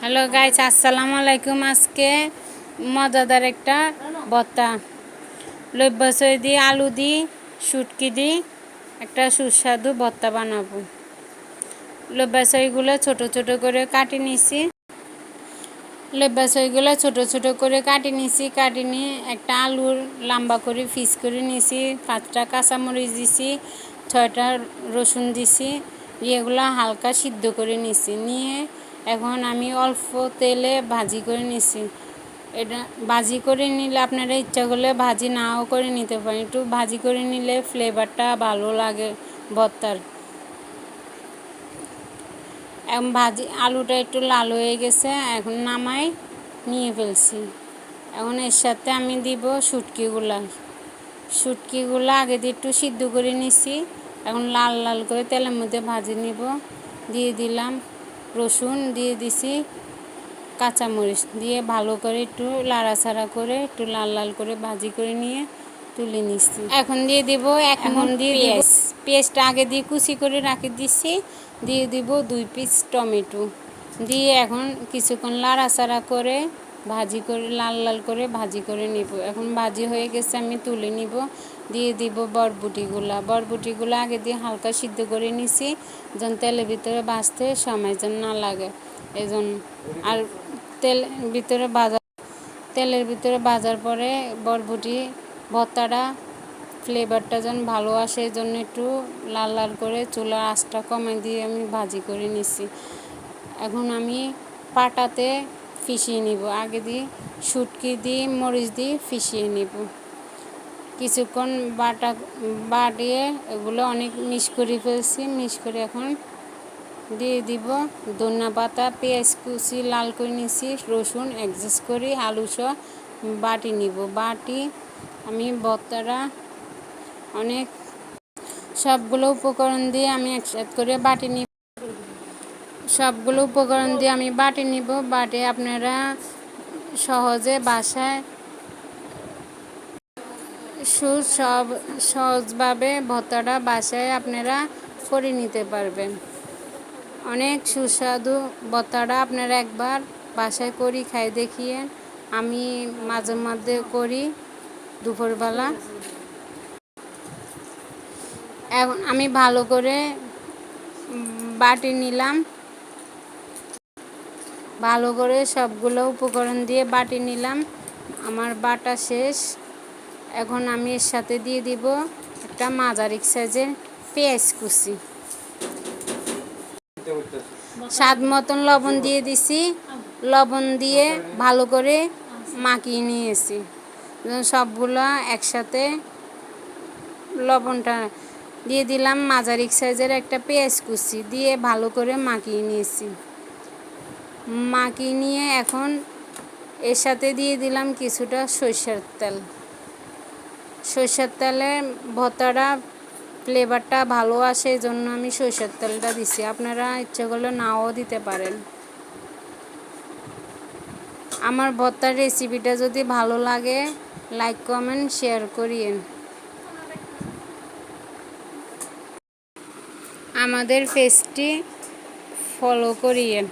Hello guys, আসসালামু আলাইকুম। আজকে মজাদার একটা ভর্তা লইব্বাসই দিয়ে আলু দিয়ে শুটকি দিয়ে একটা সুস্বাদু ভর্তা বানাবো। লইব্বাসইগুলো ছোট ছোট করে কাটি নিছি। কাটি নিয়ে একটা আলুর লম্বা করে পিস করে নিছি। 5টা কাঁচামরিচ দিছি, 6টা রসুন দিছি। এগুলো হালকা সিদ্ধ করে নিছি। নিয়ে এখন আমি অল্প তেলে ভাজি করে নিছি। এটা ভাজি করে নিলে আপনারা ইচ্ছা করলে ভাজি নাও করে নিতে পারেন। একটু ভাজি করে নিলে ফ্লেভারটা ভালো লাগে ভর্তার। এখন আলুটা একটু লাল হয়ে গেছে, এখন নামাই নিয়ে ফেলছি। এখন এর সাথে আমি দিব শুটকিগুলো আগে দিয়ে একটু সিদ্ধ করে নিছি। এখন লাল লাল করে তেলের মধ্যে ভাজি নিব। দিয়ে দিলাম রসুন, দিয়ে দিছি কাঁচামরিচ, দিয়ে ভালো করে একটু লাড়াচাড়া করে একটু লাল লাল করে ভাজি করে নিয়ে তুলে নিচ্ছি। এখন দিয়ে দিব পেঁয়াজটা আগে দিয়ে কুচি করে রাখি দিচ্ছি। দিয়ে দিব 2 পিস টমেটো, দিয়ে এখন কিছুক্ষণ লাড়াচাড়া করে ভাজি করে লাল লাল করে ভাজি করে নিব। এখন ভাজি হয়ে গেছে, আমি তুলে নিব। দিয়ে দিব বরবটিগুলো আগে দিয়ে হালকা সিদ্ধ করে নিছি, যেন তেলের ভিতরে ভাজতে সময় যেন না লাগে এজন্য। আর তেলের ভিতরে ভাজার পরে বরবটি ভর্তাটা ফ্লেভারটা যেন ভালো আসে, এই জন্য একটু লাল লাল করে চুলার আঁচটা কমাই দিয়ে আমি ভাজি করে নিছি। এখন আমি পাটাতে পিষিয়ে নিব। আগে দিয়ে শুটকি দিয়ে মরিচ দিয়ে পিষিয়ে নিব। কিছুক্ষণ বাটিয়ে এগুলো অনেক মিক্স করে ফেলছি। মিক্স করে এখন দিয়ে দিব ধনিয়া পাতা, পেঁয়াজ কুচি লাল করে নিছি, রসুন অ্যাডজাস্ট করে আলু সহ বাটি নিব। আমি ভর্তাটা অনেক সবগুলো উপকরণ দিয়ে আমি একসাথে করে বাটি নিব। বাটে আপনারা সহজে বাসায় সহজভাবে ভর্তাটা বাসায় আপনারা করে নিতে পারবেন। অনেক সুস্বাদু ভর্তাটা আপনারা একবার বাসায় করি খাই দেখিয়ে। আমি মাঝে মধ্যে করি দুপুরবেলা। এখন আমি ভালো করে বাটি নিলাম, ভালো করে সবগুলো উপকরণ দিয়ে বাটি নিলাম। আমার বাটা শেষ। এখন আমি এর সাথে দিয়ে দিব একটা মাঝারি সাইজের পেঁয়াজ কুচি, স্বাদ মতন লবণ দিয়ে দিছি। লবণ দিয়ে ভালো করে মাখিয়ে নিয়েছি। সবগুলো একসাথে লবণটা দিয়ে দিলাম। মাঝারি সাইজের একটা পেঁয়াজ কুচি দিয়ে ভালো করে মাখিয়ে নিয়েছি। মাখিয়ে নিয়ে এখন এর সাথে দিয়ে দিলাম কিছুটা সরষের তেলে ভর্তাটা ফ্লেভারটা ভালো আসে, এই জন্য আমি সরষের তেলটা দিছি। আপনারা ইচ্ছে করলে নাও দিতে পারেন। আমার ভর্তার রেসিপিটা যদি ভালো লাগে লাইক কমেন্ট শেয়ার করিয়েন। আমাদের পেজটি ফলো করিয়েন।